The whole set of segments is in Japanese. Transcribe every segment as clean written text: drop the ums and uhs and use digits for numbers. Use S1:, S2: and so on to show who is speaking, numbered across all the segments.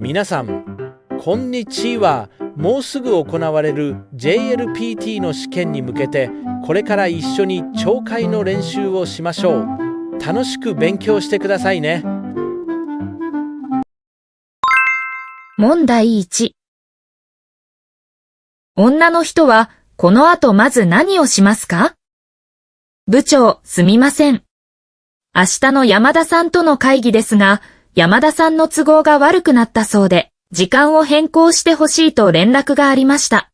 S1: 皆さん、こんにちは。もうすぐ行われる JLPT の試験に向けて、これから一緒に聴解の練習をしましょう。楽しく勉強してくださいね。
S2: 問題1。女の人はこの後まず何をしますか？部長、すみません。明日の山田さんとの会議ですが、山田さんの都合が悪くなったそうで、時間を変更してほしいと連絡がありました。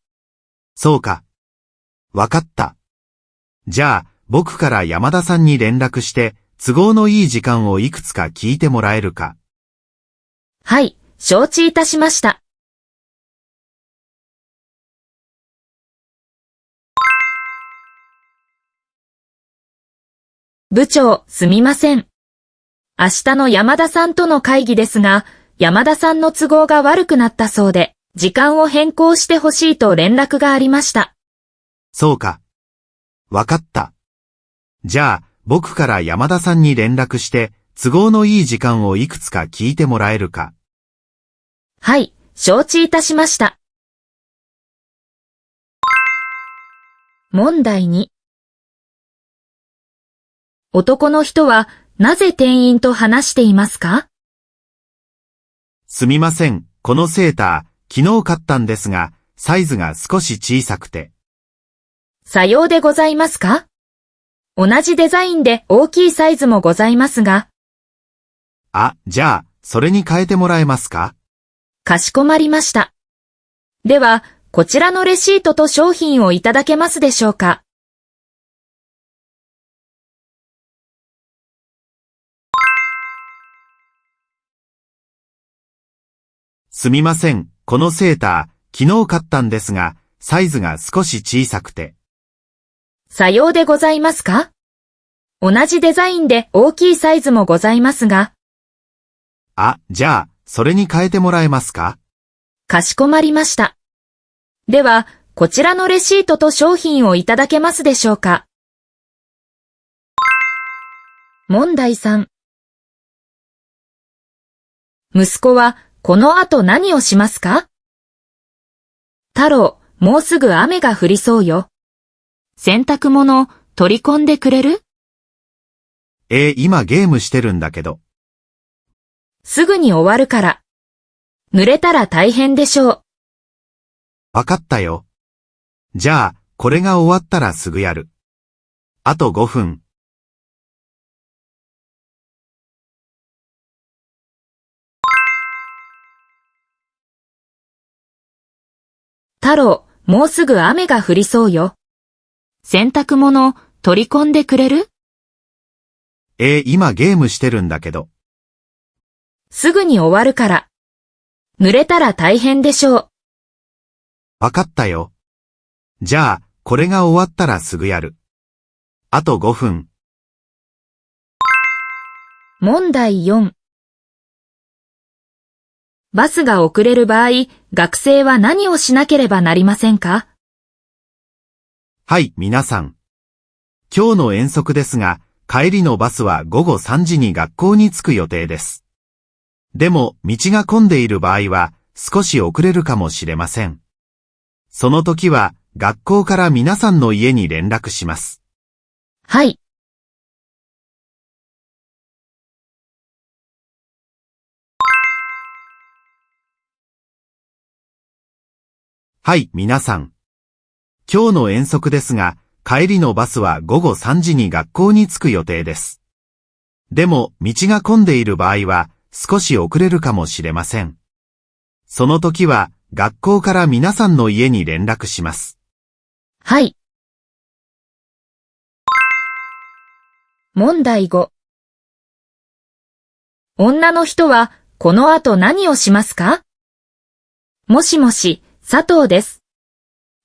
S3: そうか。わかった。じゃあ、僕から山田さんに連絡して、都合のいい時間をいくつか聞いてもらえるか。
S2: はい、承知いたしました。部長、すみません。明日の山田さんとの会議ですが、山田さんの都合が悪くなったそうで、時間を変更してほしいと連絡がありました。
S3: そうか。わかった。じゃあ、僕から山田さんに連絡して、都合のいい時間をいくつか聞いてもらえるか。
S2: はい、承知いたしました。問題2。男の人はなぜ店員と話していますか？
S3: すみません。このセーター、昨日買ったんですが、サイズが少し小さくて。
S2: さようでございますか？同じデザインで大きいサイズもございますが。
S3: じゃあ、それに変えてもらえますか？
S2: かしこまりました。では、こちらのレシートと商品をいただけますでしょうか？
S3: すみません。このセーター、昨日買ったんですが、サイズが少し小さくて。
S2: さようでございますか？同じデザインで大きいサイズもございますが。
S3: じゃあ、それに変えてもらえますか？
S2: かしこまりました。では、こちらのレシートと商品をいただけますでしょうか？問題3。息子はこの後何をしますか？太郎、もうすぐ雨が降りそうよ。洗濯物取り込んでくれる？
S3: 今ゲームしてるんだけど。
S2: すぐに終わるから。濡れたら大変でしょう。
S3: わかったよ。じゃあ、これが終わったらすぐやる。あと5分。
S2: 太郎、もうすぐ雨が降りそうよ。洗濯物取り込んでくれる？
S3: 今ゲームしてるんだけど。
S2: すぐに終わるから。濡れたら大変でしょう。
S3: わかったよ。じゃあ、これが終わったらすぐやる。あと5分。
S2: 問題4。バスが遅れる場合、学生は何をしなければなりませんか？
S3: はい、皆さん。今日の遠足ですが、帰りのバスは午後3時に学校に着く予定です。でも、道が混んでいる場合は、少し遅れるかもしれません。その時は、学校から皆さんの家に連絡します。
S2: はい。
S3: はい、皆さん。今日の遠足ですが、帰りのバスは午後3時に学校に着く予定です。でも、道が混んでいる場合は、少し遅れるかもしれません。その時は、学校から皆さんの家に連絡します。
S2: はい。問題5。女の人はこの後何をしますか？もしもし、佐藤です。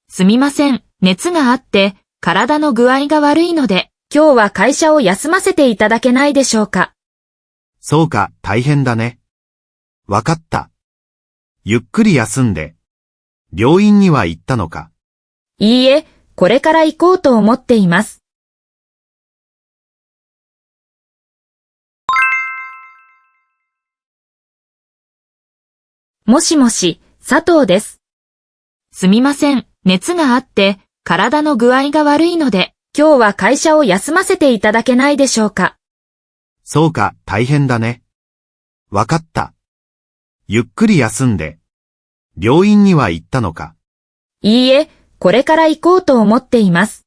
S2: すみません、熱があって体の具合が悪いので、今日は会社を休ませていただけないでしょうか？
S3: そうか、大変だね。わかった。ゆっくり休んで。病院には行ったのか？
S2: いいえ、これから行こうと思っています。もしもし、佐藤です。すみません、熱があって、体の具合が悪いので、今日は会社を休ませていただけないでしょうか。
S3: そうか、大変だね。わかった。ゆっくり休んで。病院には行ったのか。
S2: いいえ、これから行こうと思っています。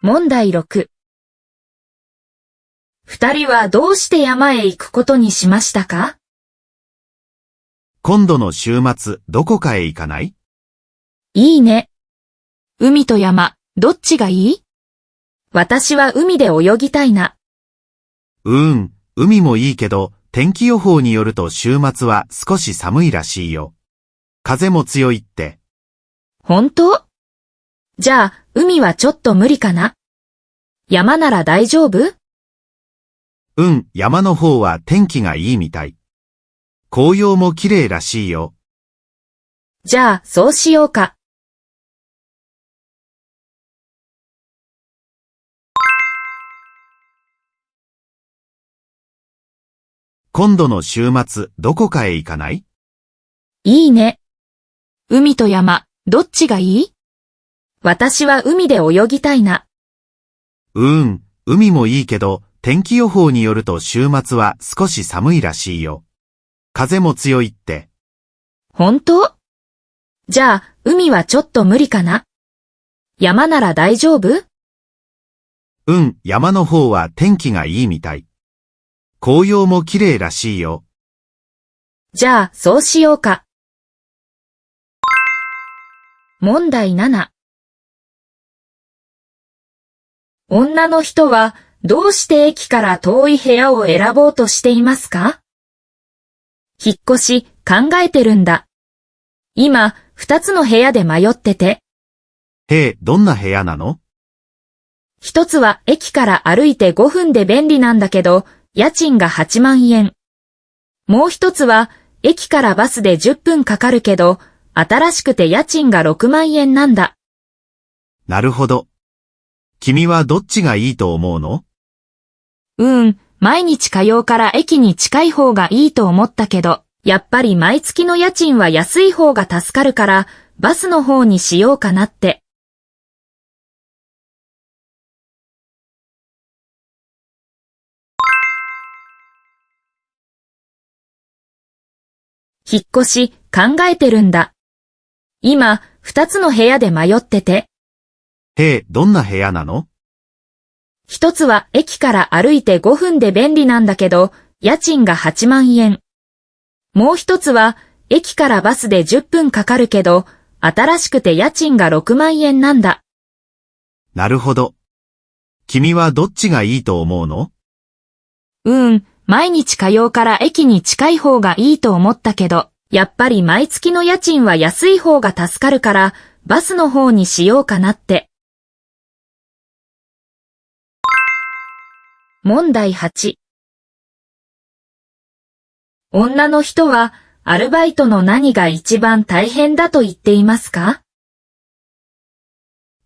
S2: 問題6。二人はどうして山へ行くことにしましたか？
S3: 今度の週末、どこかへ行かない？
S2: いいね。海と山、どっちがいい？私は海で泳ぎたいな。
S3: 海もいいけど、天気予報によると週末は少し寒いらしいよ。風も強いって。
S2: 本当？じゃあ、海はちょっと無理かな。山なら大丈夫？
S3: 山の方は天気がいいみたい。紅葉も綺麗らしいよ。
S2: じゃあ、そうしようか。
S3: 今度の週末、どこかへ行かない？
S2: いいね。海と山、どっちがいい？私は海で泳ぎたいな。
S3: 海もいいけど、天気予報によると週末は少し寒いらしいよ。風も強いって。
S2: 本当？じゃあ、海はちょっと無理かな。山なら大丈夫？
S3: 山の方は天気がいいみたい。紅葉も綺麗らしいよ。
S2: じゃあ、そうしようか。問題7。女の人はどうして駅から遠い部屋を選ぼうとしていますか？引っ越し考えてるんだ。今、2つの部屋で迷ってて。
S3: どんな部屋なの？
S2: 一つは駅から歩いて5分で便利なんだけど、家賃が8万円。もう一つは、駅からバスで10分かかるけど、新しくて家賃が6万円なんだ。
S3: なるほど。君はどっちがいいと思うの？
S2: 毎日通うから駅に近い方がいいと思ったけど、やっぱり毎月の家賃は安い方が助かるから、バスの方にしようかなって。引っ越し考えてるんだ。今、2つの部屋で迷ってて。
S3: どんな部屋なの？
S2: 一つは駅から歩いて5分で便利なんだけど、家賃が8万円。もう一つは、駅からバスで10分かかるけど、新しくて家賃が6万円なんだ。
S3: なるほど。君はどっちがいいと思うの？
S2: 毎日通うから駅に近い方がいいと思ったけど、やっぱり毎月の家賃は安い方が助かるから、バスの方にしようかなって。問題8。女の人はアルバイトの何が一番大変だと言っていますか？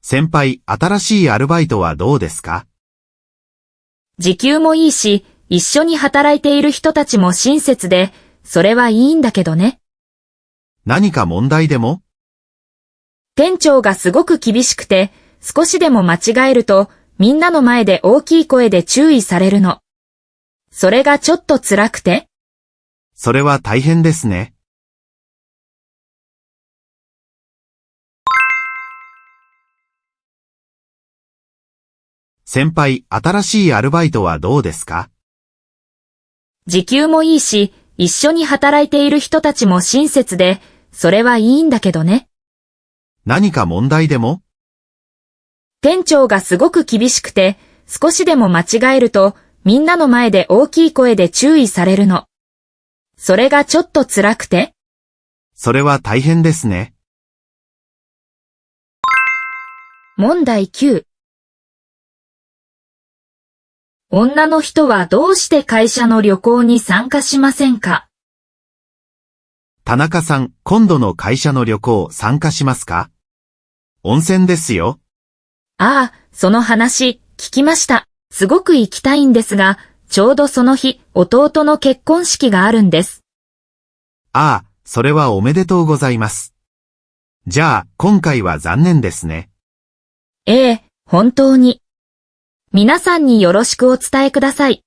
S3: 先輩、新しいアルバイトはどうですか？
S2: 時給もいいし、一緒に働いている人たちも親切で、それはいいんだけどね。
S3: 何か問題でも？
S2: 店長がすごく厳しくて、少しでも間違えると、みんなの前で大きい声で注意されるの。それがちょっと辛くて。
S3: それは大変ですね。先輩、新しいアルバイトはどうですか？
S2: 時給もいいし、一緒に働いている人たちも親切で、それはいいんだけどね。
S3: 何か問題でも？
S2: 店長がすごく厳しくて、少しでも間違えると、みんなの前で大きい声で注意されるの。それがちょっと辛くて。
S3: それは大変ですね。
S2: 問題9。女の人はどうして会社の旅行に参加しませんか？
S3: 田中さん、今度の会社の旅行参加しますか？温泉ですよ。
S2: ああ、その話、聞きました。すごく行きたいんですが、ちょうどその日、弟の結婚式があるんです。
S3: ああ、それはおめでとうございます。じゃあ、今回は残念ですね。
S2: ええ、本当に。皆さんによろしくお伝えください。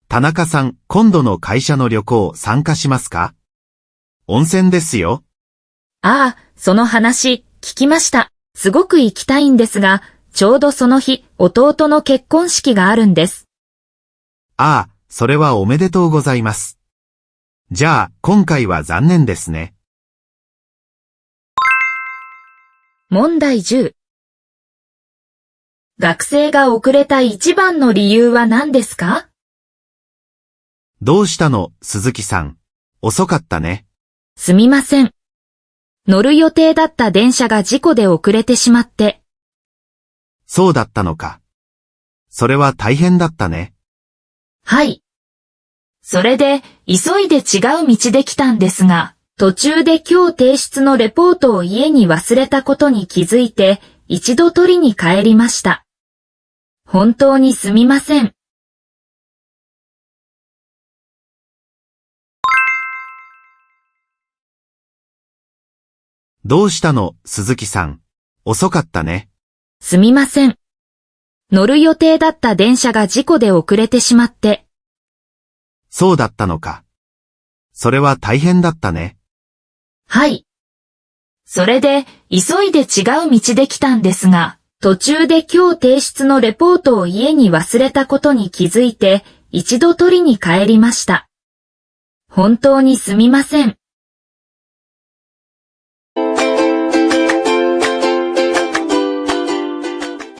S3: 田中さん、今度の会社の旅行参加しますか？温泉ですよ。
S2: ああ、その話、聞きました。すごく行きたいんですが、ちょうどその日、弟の結婚式があるんです。
S3: ああ、それはおめでとうございます。じゃあ、今回は残念ですね。
S2: 問題10。学生が遅れた一番の理由は何ですか？
S3: どうしたの、鈴木さん。遅かったね。
S2: すみません。乗る予定だった電車が事故で遅れてしまって。
S3: そうだったのか。それは大変だったね。
S2: はい。それで、急いで違う道で来たんですが、途中で今日提出のレポートを家に忘れたことに気づいて、一度取りに帰りました。本当にすみません。
S3: どうしたの、鈴木さん。遅かったね。
S2: すみません。乗る予定だった電車が事故で遅れてしまって。
S3: そうだったのか。それは大変だったね。
S2: はい。それで、急いで違う道で来たんですが、途中で今日提出のレポートを家に忘れたことに気づいて、一度取りに帰りました。本当にすみません。